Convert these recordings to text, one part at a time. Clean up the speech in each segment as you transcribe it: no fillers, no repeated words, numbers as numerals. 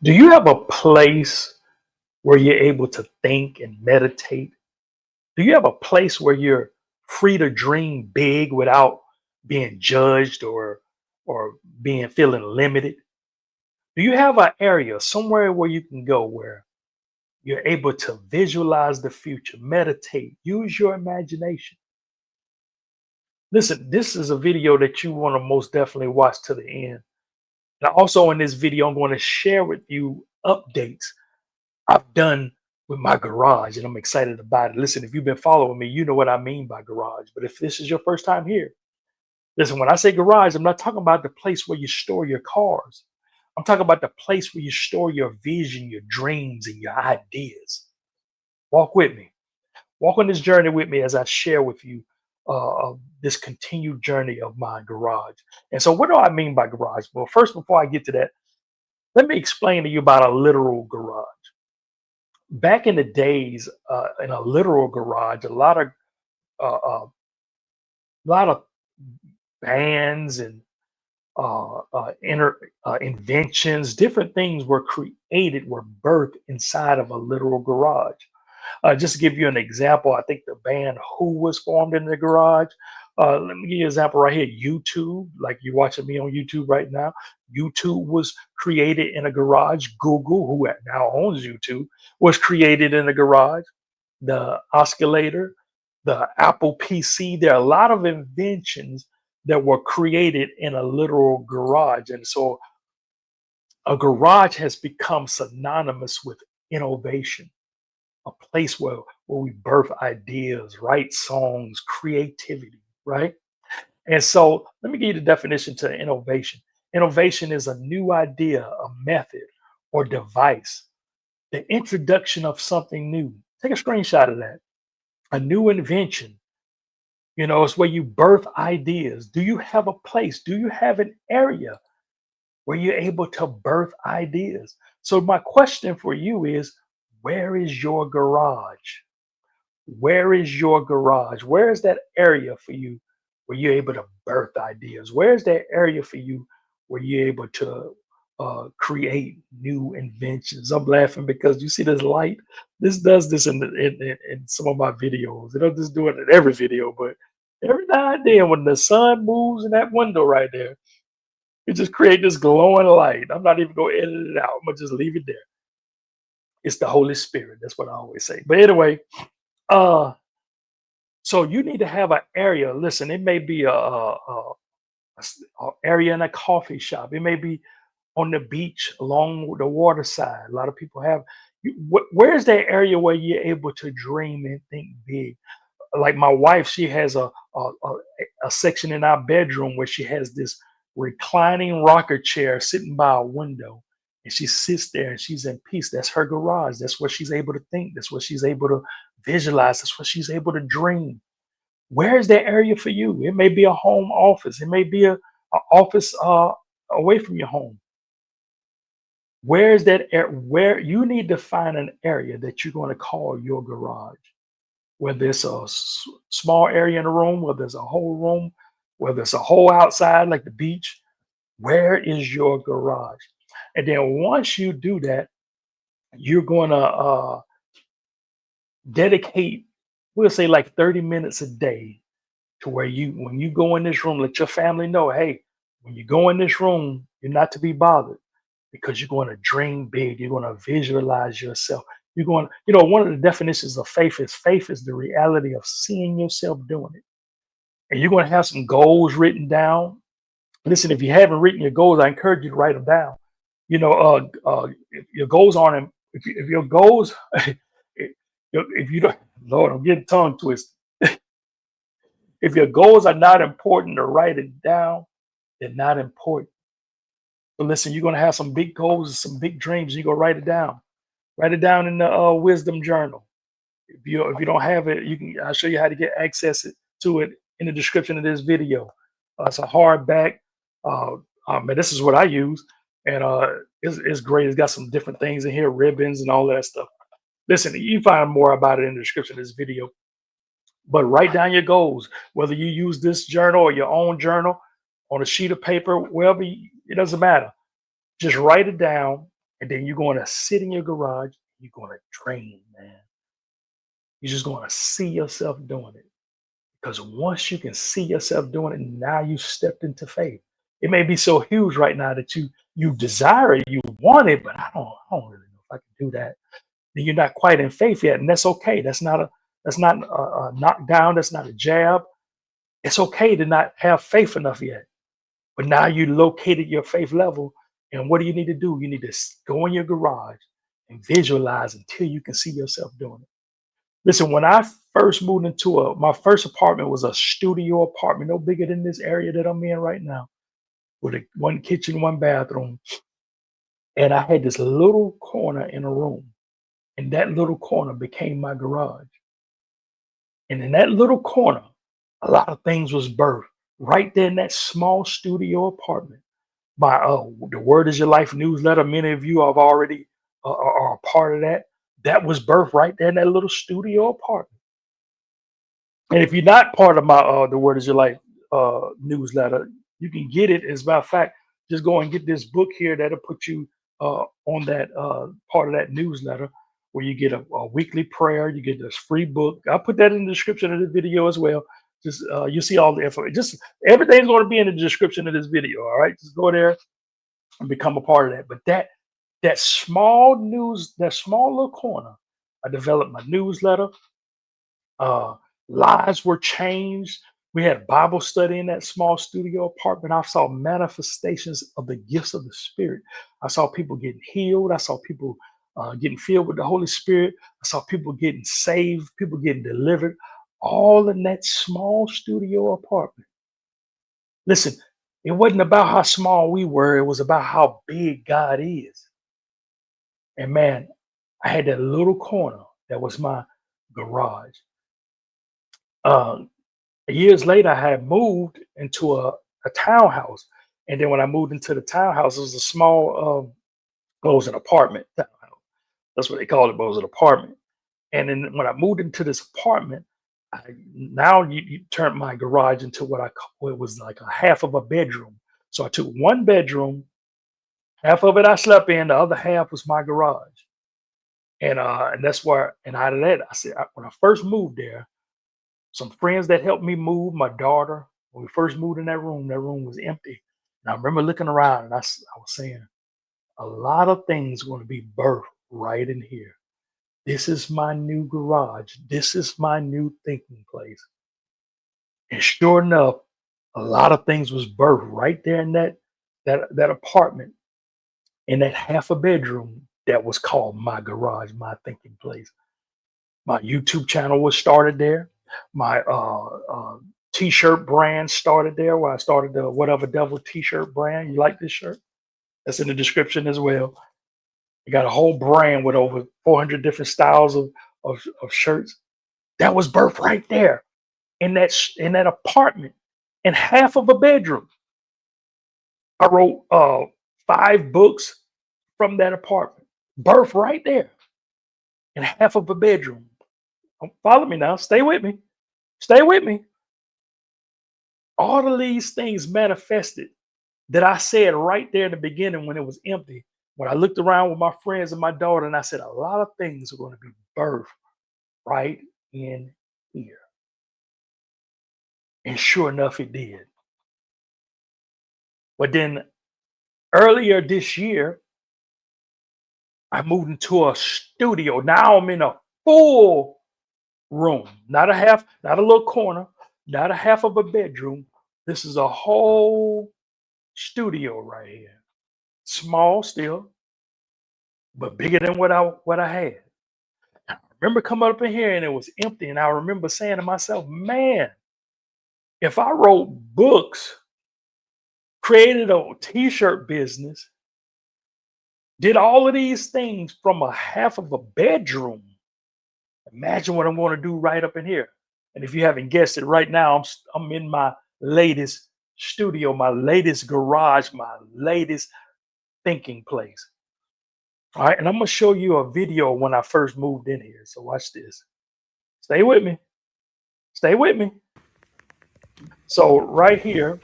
Do you have a place where you're able to think and meditate? Do you have a place where you're free to dream big without being judged or being feeling limited? Do you have an area somewhere where you can go where you're able to visualize the future, meditate, use your imagination? Listen, this is a video that you want to most definitely watch to the end. Now, also in this video, I'm going to share with you updates I've done with my garage, and I'm excited about it. Listen, if you've been following me, you know what I mean by garage. But if this is your first time here, listen, when I say garage, I'm not talking about the place where you store your cars. I'm talking about the place where you store your vision, your dreams, and your ideas. Walk with me. Walk on this journey with me as I share with you this continued journey of my garage. And so, what do I mean by garage? Well, first, before I get to that, let me explain to you about a literal garage. Back in the days, in a literal garage, uh, uh, lot of bands and inventions, different things were created, were birthed inside of a literal garage. Just to give you an example, I think the band Who was formed in the garage. Let me give you an example right here. YouTube, like you're watching me on YouTube right now. YouTube was created in a garage. Google, who now owns YouTube, was created in a garage. The oscillator, the Apple PC. There are a lot of inventions that were created in a literal garage. And so a garage has become synonymous with innovation, a place where we birth ideas, write songs, creativity, right? And so let me give you the definition to innovation. Innovation is a new idea, a method, or device, the introduction of something new. Take a screenshot of that. A new invention, it's where you birth ideas. Do you have a place? Do you have an area where you're able to birth ideas? So, my question for you is, where is your garage? Where is your garage? Where is that area for you where you're able to birth ideas? Where is that area for you where you're able to create new inventions? I'm laughing because you see this light. This does this in some of my videos. It don't just do it in every video, but every now and then when the sun moves in that window right there, it just create this glowing light. I'm not even going to edit it out. I'm gonna just leave it there. It's the Holy Spirit. That's what I always say. But anyway, uh, so you need to have an area. Listen, it may be a area in a coffee shop. It may be on the beach along the water side. A lot of people have. Where's that area where you're able to dream and think big? Like my wife, she has a section in our bedroom where she has this reclining rocker chair sitting by a window, and she sits there and she's in peace. That's her garage. That's what she's able to think. That's what she's able to visualize. That's what she's able to dream. Where is that area for you? It may be a home office. It may be a office away from your home. Where is that where you need to find an area that you're going to call your garage? Whether it's a small area in the room, whether it's a whole room, whether it's a whole outside like the beach, where is your garage? And then once you do that, you're going to dedicate, we'll say like 30 minutes a day to where when you go in this room, let your family know, hey, when you go in this room, you're not to be bothered because you're going to dream big. You're going to visualize yourself. You're going, one of the definitions of faith is the reality of seeing yourself doing it. And you're going to have some goals written down. Listen, if you haven't written your goals, I encourage you to write them down. If your goals aren't, if your goals, if you don't, Lord, I'm getting tongue twisted. If your goals are not important to write it down, they're not important. But listen, you're going to have some big goals and some big dreams. You're going to write it down. Write it down in the wisdom journal. If you don't have it, I'll show you how to get access to it in the description of this video. It's a hardback. Man, this is what I use, and it's great. It's got some different things in here, ribbons and all that stuff. Listen, you find more about it in the description of this video. But write down your goals, whether you use this journal or your own journal on a sheet of paper, it doesn't matter. Just write it down And then you're going to sit in your garage. You're going to dream, man. You're just going to see yourself doing it. Because once you can see yourself doing it, now you stepped into faith. It may be so huge right now that you desire it, you want it, but I don't really know if I can do that. Then you're not quite in faith yet, and that's okay. That's not a knockdown. That's not a jab. It's okay to not have faith enough yet. But now you located your faith level, and what do you need to do? You need to go in your garage and visualize until you can see yourself doing it. Listen, when I first moved into my first apartment was a studio apartment, no bigger than this area that I'm in right now, with one kitchen, one bathroom, and I had this little corner in a room, and that little corner became my garage. And in that little corner, a lot of things was birthed right there in that small studio apartment. My the Word is Your Life newsletter. Many of you have already are a part of that. That was birthed right there in that little studio apartment. And if you're not part of my the Word is Your Life newsletter, you can get it. As a matter of fact, just go and get this book here that'll put you on that part of that newsletter where you get a weekly prayer. You get this free book. I'll put that in the description of the video as well. Just you see all the info. Just everything's going to be in the description of this video. All right, just go there and become a part of that. But that small little corner, I developed my newsletter. Uh, Lives were changed. We had Bible study in that small studio apartment. I saw manifestations of the gifts of the Spirit. I saw people getting healed. I saw people getting filled with the Holy Spirit. I saw people getting saved, people getting delivered, all in that small studio apartment. Listen, it wasn't about how small we were, it was about how big God is. And man, I had that little corner that was my garage. Uh, Years later, I had moved into a townhouse. And then when I moved into the townhouse, it was a small, well, it was an apartment. Townhouse. That's what they called it, but it was an apartment. And then when I moved into this apartment, now you turned my garage into what I call it was like a half of a bedroom. So I took one bedroom, half of it I slept in, the other half was my garage. And that's where, and out of that, when I first moved there, some friends that helped me move, my daughter, when we first moved in that room was empty. And I remember looking around and I was saying, a lot of things going to be birthed right in here. This is my new garage. This is my new thinking place. And sure enough, a lot of things was birthed right there in that apartment, in that half a bedroom that was called my garage, my thinking place. My YouTube channel was started there. My t-shirt brand started there, where I started the Whatever Devil t-shirt brand. You like this shirt? That's in the description as well. I got a whole brand with over 400 different styles of shirts. That was birthed right there in that apartment, in half of a bedroom. I wrote 5 books from that apartment, birthed right there in half of a bedroom. Follow me now. Stay with me. Stay with me. All of these things manifested that I said right there in the beginning when it was empty. When I looked around with my friends and my daughter, and I said, a lot of things are going to be birthed right in here. And sure enough, it did. But then earlier this year, I moved into a studio. Now I'm in a full room, not a half, not a little corner, not a half of a bedroom. This is a whole studio right here. Small still, but bigger than what I had. I remember coming up in here and it was empty, and I remember saying to myself, "Man, if I wrote books, created a t-shirt business, did all of these things from a half of a bedroom, imagine what I'm going to do right up in here." And if you haven't guessed it, right now I'm in my latest studio, my latest garage, my latest thinking place. All right, and I'm gonna show you a video when I first moved in here. So watch this. Stay with me. Stay with me. So right here,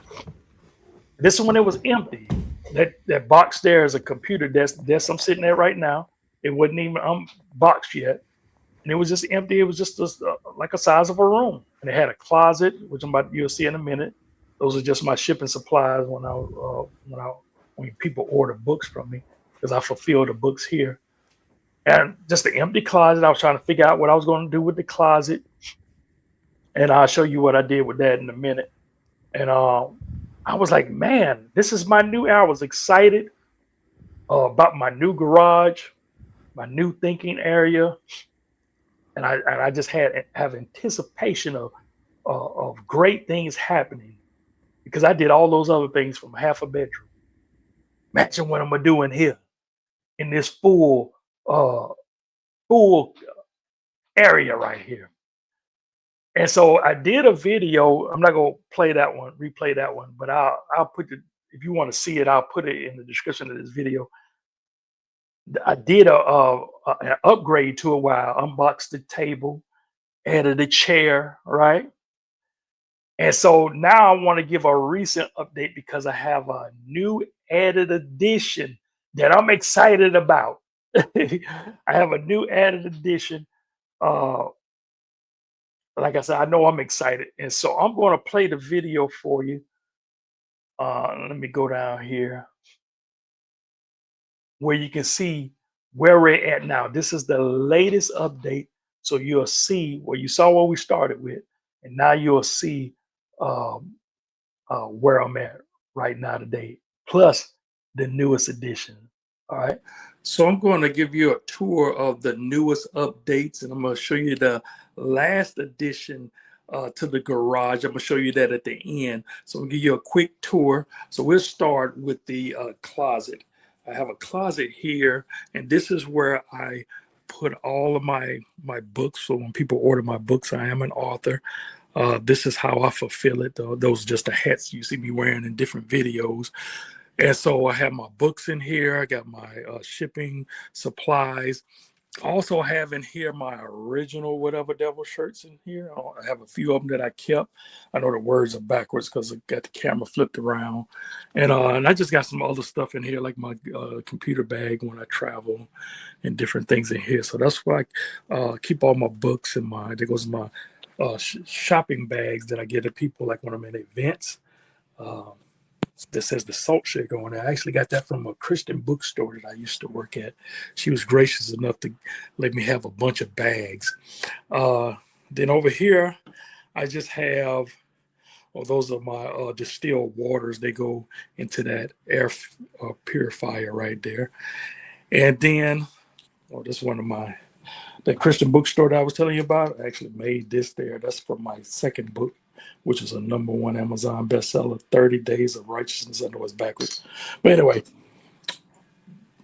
this is when it was empty. That box there is a computer desk I'm sitting at right now. It wasn't even unboxed yet, and it was just empty. It was just like a size of a room, and it had a closet, which you'll see in a minute. Those are just my shipping supplies when people order books from me, because I fulfill the books here. And just an empty closet. I was trying to figure out what I was going to do with the closet, and I'll show you what I did with that in a minute. And I was like, man, this is my new. I was excited about my new garage, my new thinking area, and I just have anticipation of great things happening, because I did all those other things from half a bedroom. Imagine what I'm gonna do in here in this uh, full area right here. And so I did a video. I'm not gonna replay that one, but I'll put it, if you want to see it, I'll put it in the description of this video. I did an upgrade to it where I unboxed the table, added a chair, right? And so now I want to give a recent update because I have a new added addition that I'm excited about. I have a new added addition. Uh, like I said, I know I'm excited. And so I'm going to play the video for you. Let me go down here where you can see where we're at now. This is the latest update. So you'll see where you saw what we started with. And now you'll see um, where I'm at right now today, plus the newest edition. All right. So I'm going to give you a tour of the newest updates, and I'm going to show you the last addition to the garage. I'm going to show you that at the end. So I'll give you a quick tour. So we'll start with the closet. I have a closet here, and this is where I put all of my books. So when people order my books, I am an author. This is how I fulfill it. Those are just the hats you see me wearing in different videos. And so I have my books in here. I got my shipping supplies. I also have in here my original Whatever Devil shirts in here. I have a few of them that I kept. I know the words are backwards because I got the camera flipped around. And I just got some other stuff in here, like my computer bag when I travel and different things in here. So that's why I keep all my books in my, there goes my shopping bags that I get to people like when I'm at events. Um, that says the salt shaker on it. I actually got that from a Christian bookstore that I used to work at. She was gracious enough to let me have a bunch of bags. Then over here, I just have, well, those are my distilled waters. They go into that air purifier right there. And then, oh, this is one of my, that Christian bookstore that I was telling you about. I actually made this there. That's for my second book, which is a #1 Amazon bestseller, 30 Days of Righteousness. I know it's backwards. But anyway,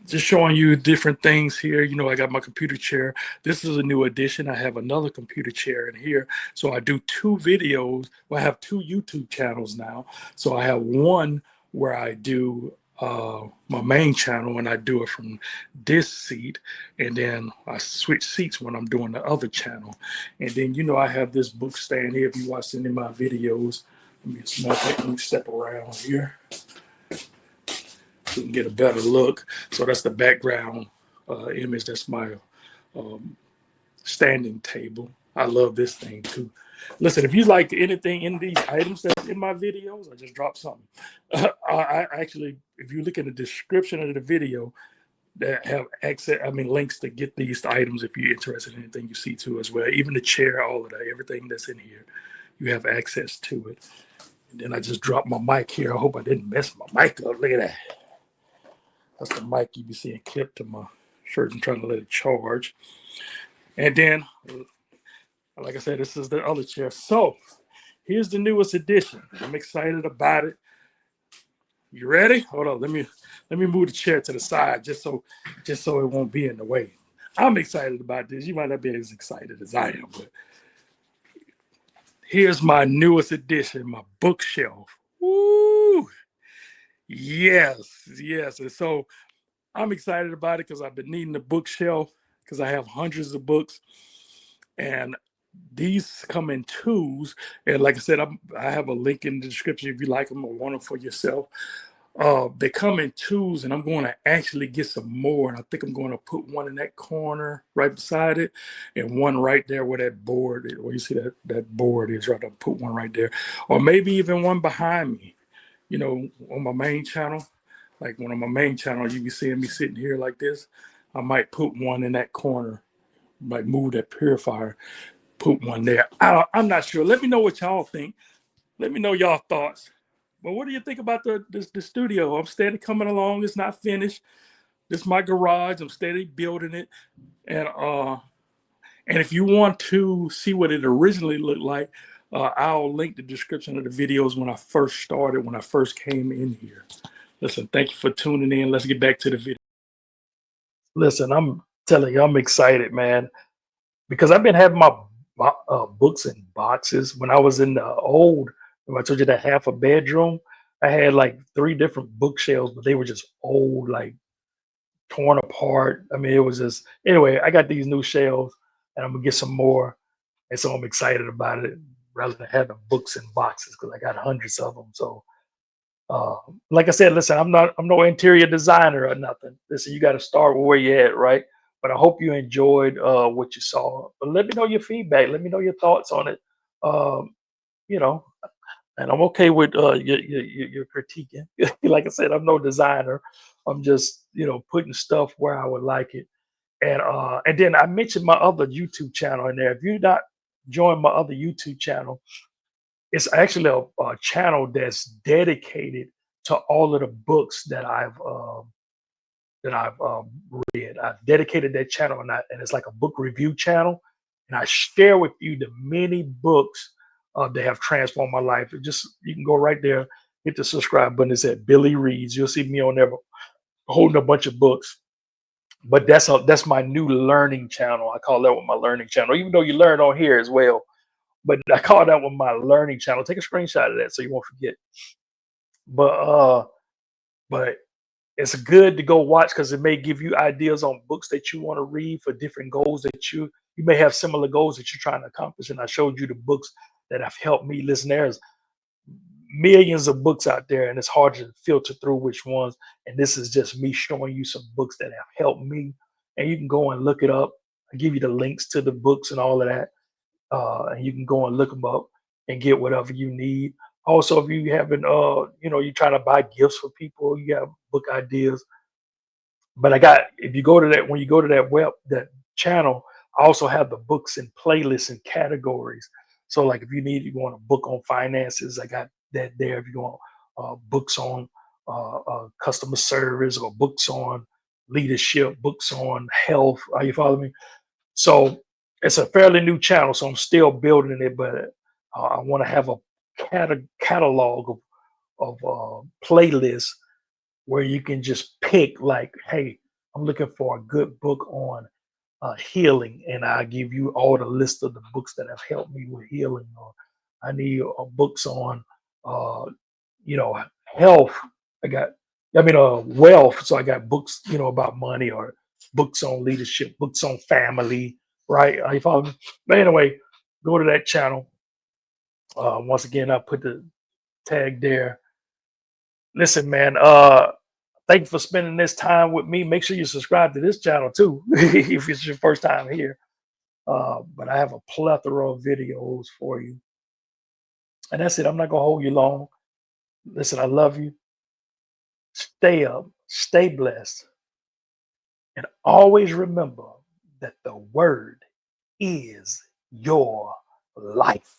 just showing you different things here. You know, I got my computer chair. This is a new addition. I have another computer chair in here. So I do 2 videos. Well, I have 2 YouTube channels now. So I have one where I do my main channel, and I do it from this seat, and then I switch seats when I'm doing the other channel. And then, you know, I have this book stand here. If you watch any of my videos, let me step around here so you can get a better look. So that's the background image. That's my standing table. I love this thing too. Listen, if you like anything in these items that's in my videos, I just dropped something. I actually, if you look in the description of the video, that have access, I mean, links to get these items if you're interested in anything you see too as well. Even the chair, all of that, everything that's in here, you have access to it. And then I just dropped my mic here. I hope I didn't mess my mic up. Look at that. That's the mic you be seeing clipped to my shirt and trying to let it charge. And then, like I said, this is the other chair. So here's the newest edition. I'm excited about it. You ready? Hold on. Let me move the chair to the side just so it won't be in the way. I'm excited about this. You might not be as excited as I am, but here's my newest edition, my bookshelf. Woo! Yes. And so I'm excited about it because I've been needing a bookshelf because I have hundreds of books, and these come in 2s. And like I said, I have a link in the description if you like them or want them for yourself. They come in twos, and I'm going to actually get some more. And I think I'm going to put one in that corner right beside it, and one right there where that board is. Where you see that board is right. I'll put one right there, or maybe even one behind me. On my main channel, like one of my main channel, you be seeing me sitting here like this. I might put one in that corner, might move that purifier, put one there. I'm not sure. Let me know what y'all think. Let me know y'all thoughts. But what do you think about the studio? I'm steady coming along. It's not finished. This is my garage. I'm steady building it. And if you want to see what it originally looked like, I'll link the description of the videos when I first started, when I first came in here. Listen, thank you for tuning in. Let's get back to the video. Listen, I'm telling you, I'm excited, man, because I've been having my books in boxes. When I was in the old, when I told you that half a bedroom, I had like 3 different bookshelves, but they were just old, like torn apart. I mean, it was just anyway. I got these new shelves, and I'm gonna get some more, and so I'm excited about it rather than having books in boxes because I got hundreds of them. So, uh, like I said, listen, I'm no interior designer or nothing. Listen, you got to start where you're at, right? But I hope you enjoyed what you saw. But let me know your feedback. Let me know your thoughts on it. Um, you know, and I'm okay with your critiquing. Like I said, I'm no designer. I'm just putting stuff where I would like it. And then I mentioned my other YouTube channel in there. If you not joined my other YouTube channel, it's actually a channel that's dedicated to all of the books that I've read. I've dedicated that channel, and it's like a book review channel, and I share with you the many books that have transformed my life. You can go right there, hit the subscribe button. It's at Billy Reads. You'll see me on there holding a bunch of books. But that's my new learning channel. I call that one my learning channel, even though you learn on here as well. But I call that one my learning channel. Take a screenshot of that so you won't forget. But but it's good to go watch because it may give you ideas on books that you want to read for different goals that you may have similar goals that you're trying to accomplish. And I showed you the books that have helped me. Listen, there's millions of books out there, and it's hard to filter through which ones. And this is just me showing you some books that have helped me. And you can go and look it up. I give you the links to the books and all of that. And you can go and look them up and get whatever you need. Also, if you haven't, you're trying to buy gifts for people, you have book ideas. But if you go to that, when you go to that channel, I also have the books and playlists and categories. So, like, if you want a book on finances, I got that there. If you want books on customer service, or books on leadership, books on health, are you following me? So it's a fairly new channel, so I'm still building it, but I want to have a catalog of playlists where you can just pick, like, hey, I'm looking for a good book on healing, and I give you all the list of the books that have helped me with healing. Or I need books on, uh, health. I got, wealth. So I got books, about money, or books on leadership, books on family. Right? Are you follow me? But anyway, go to that channel. Once again, I put the tag there. Listen, man. Thank you for spending this time with me. Make sure you subscribe to this channel too, if it's your first time here. But I have a plethora of videos for you. And that's it. I'm not going to hold you long. Listen, I love you. Stay up, stay blessed, and always remember that the word is your life.